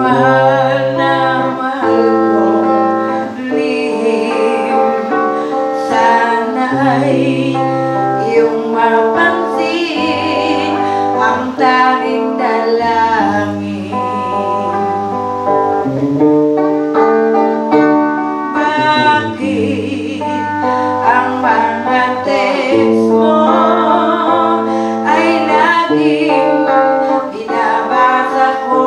mahal na mahal kong lihim, sana ay iyong mapansin ang tanging dalangin. Bakit ang mga text mo ay laging binabasa ko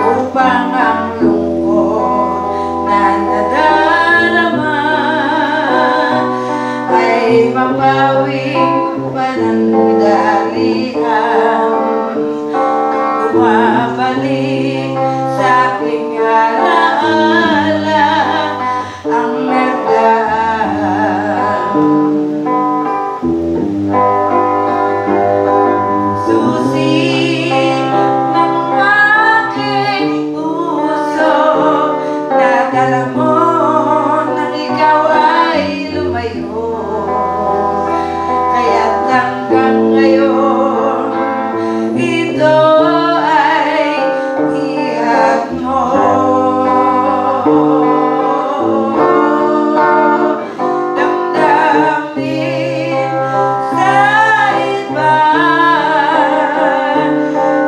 upang ang lungkot na nadarama ay mapawing panandalian, bumabalik sa aking alaala ang nagdaan. Susi ng aking puso, nadala mo nang ikaw ay lumayo, kaya't hanggang ngayon ito ay bihag mo. Damdamin sa iba,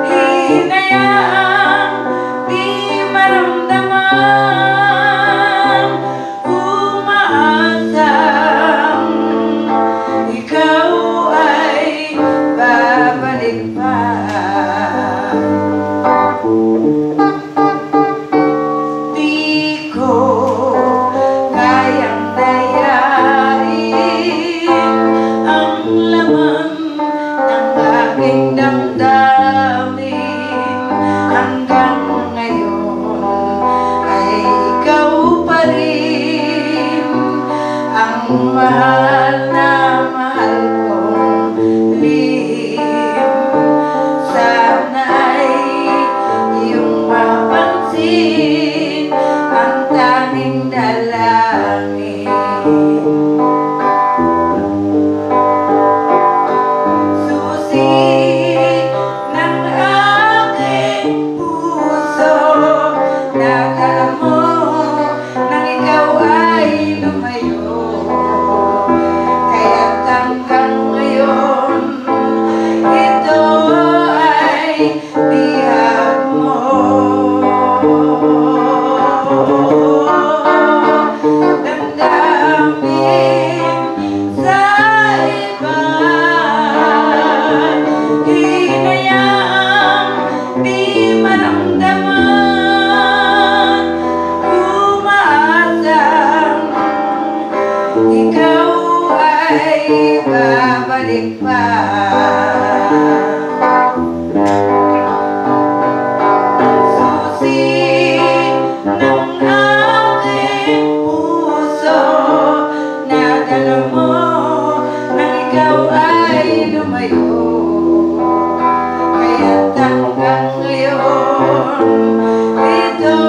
hinayaang di maramdaman, umaasang ikaw ay babalik pa. Di ko kayang dayain ang laman ng aking damdamin, hanggang ngayon ay ikaw pa rin ang mahal na mahal kong lihim, sana ay iyong mapansin ang tanging dalangin. Susi ng aking puso, nadala mo nang ikaw ay lumayo, kaya't hanggang ngayon ito ay bihag mo. Damdamin sa iba, hinayaang di maramdaman, umaasang ikaw ay babalik pa. Susi ng aking puso, nadala mo nang ikaw ay lumayo, kaya't hanggang ngayon ito